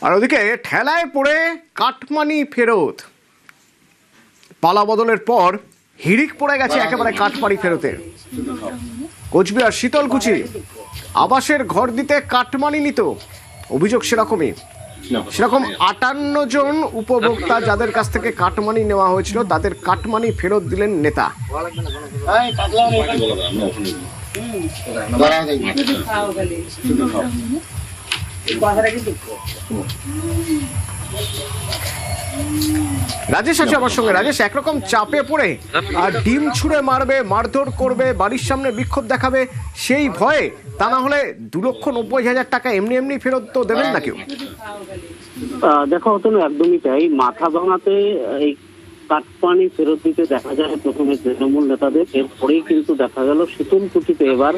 আর ওদিকে ঠেলায় পড়ে কাটমানি ফেরত। পালা বদলের পর হিড়িক পড়ে গেছে একেবারে কাটমানি ফেরতের। কোচবিহার শীতলকুচি আবাসের ঘর দিতে কাটমানি নিত, অভিযোগ সেরকম 58 জন উপভোক্তা যাদের কাছ থেকে কাটমানি নেওয়া হয়েছিল তাদের কাটমানি ফেরত দিলেন নেতা। রাজেশ আছে আমার সঙ্গে। রাজেশ, একরকম চাপে পড়ে আর ডিম ছুঁড়ে মারবে, মারধর করবে, বাড়ির সামনে বিক্ষোভ দেখাবে, সেই ভয়ে, তা না হলে 2,90,000 টাকা এমনি এমনি ফেরত তো দেবেন না কেউ। দেখো অতনু, একদমই তাই। মাথা ভাঙাতে এই কাটমানি ফেরত দিতে দেখা যায় প্রথমে তৃণমূল নেতাদের, এরপরেই কিন্তু দেখা গেল শীতলকুচিতে এবার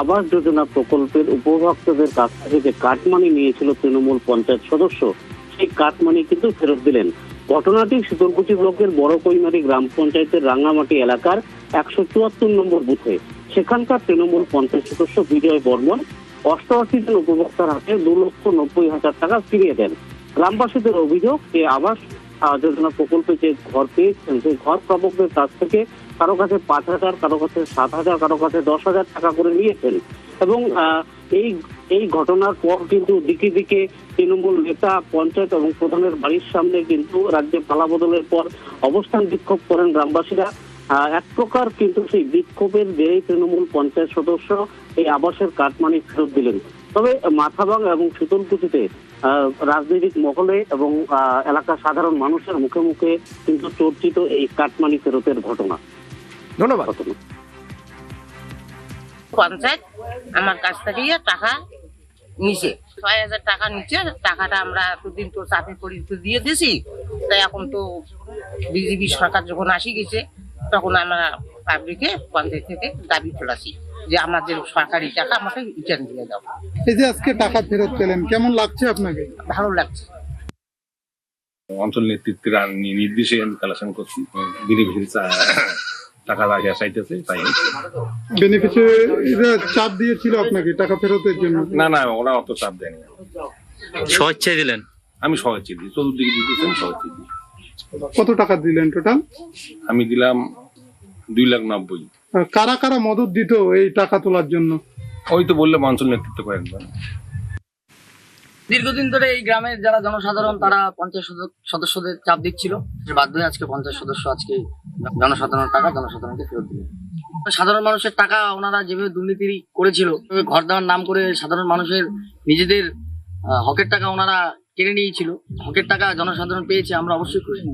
আবাস যোজনা প্রকল্পের উপভোক্তাদের কাছ থেকে যে কাটমানি নিয়েছিল তৃণমূল পঞ্চায়েত সদস্য, সেই কাটমানি কিন্তু ফেরত দিলেন। ঘটনাটি শীতলকুচি ব্লকের বড় কৈমারি গ্রাম পঞ্চায়েতের রাঙ্গামাটি এলাকার 174 নম্বর বুথে। সেখানকার তৃণমূল পঞ্চায়েত সদস্য বিজয় বর্মন 88 জন উপভোক্তার হাতে 2,90,000 টাকা ফিরিয়ে দেন। গ্রামবাসীদের অভিযোগ যে আবাস যোজনা প্রকল্পে যে ঘর পেয়েছেন সেই ঘর প্রাপকদের কাছ থেকে কারো কাছে 5,000, কারো কাছে 7,000, কারো কাছে 10,000 টাকা করে নিয়েছেন। এবং এই ঘটনার পর কিন্তু দিকে দিকে তৃণমূল নেতা, পঞ্চায়েত এবং প্রধানের বাড়ির সামনে কিন্তু রাজ্যে পালা বদলের পর অবস্থান বিক্ষোভ করেন গ্রামবাসীরা। এক প্রকার কিন্তু সেই বিক্ষোভের জেরেই তৃণমূল পঞ্চায়েত সদস্য এই আবাসের কাটমানি ফেরত দিলেন। তবে মাথাভাঙা এবং শীতলকুচিতে রাজনৈতিক মহলে এবং এলাকার সাধারণ মানুষের মুখে মুখে কিন্তু চর্চিত এই কাটমানি ফেরতের ঘটনা। ধন্যবাদ। পঞ্চায়েত আমার কাছ থেকে টাকা নিচে 6,000 টাকা নিচে, টাকাটা আমরা এতদিন তো চাপে পড়ি দিয়ে দিয়েছি। তাই এখন তো বিজেপি সরকার যখন আসি গেছে তখন আমরা পাবলিকে পঞ্চায়েত থেকে দাবি তুলেছি যে আমাদের সরকারি টাকা আমাকে রিটার্ন দিয়ে দাও। এই যে আজকে টাকা ফেরত পেলেন, কেমন লাগছে আপনাকে? ভালো লাগছে। অঞ্চল নেতৃত্বের নির্দেশে আমি কালেকশন করছি, টাকা লাগে চাইতেছে তাই। বেনিফিশিয়ারিরা চাপ দিয়েছিল আপনাকে টাকা ফেরতের জন্য? না, ওরা অত চাপ দেয়নি। স্বেচ্ছায় দিলেন? আমি স্বেচ্ছায় দিই, চতুর্দিকে দিতেছি আমি স্বেচ্ছায় দিই। কত টাকা দিলেন টোটাল? আমি দিলাম 2,90,000। কারা কারা মদত দিত এই টাকা তোলার জন্য? ওই তো বললাম অঞ্চল নেতৃত্ব কয়েকজন। দীর্ঘদিন ধরে এই গ্রামের যারা জনসাধারণ তারা পঞ্চায়েত সদস্যদের চাপ দিচ্ছিল, বাধ্য হয়ে আজকে পঞ্চায়েত সদস্য আজকে জনসাধারণের টাকা জনসাধারণকে ফেরত দিলেন। সাধারণ মানুষের টাকা ওনারা যেভাবে দুর্নীতি করেছিল, ঘর দেওয়ার নাম করে সাধারণ মানুষের নিজেদের হকের টাকা ওনারা কেড়ে নিয়েছিল, হকের টাকা জনসাধারণ পেয়েছে, আমরা অবশ্যই খুশি।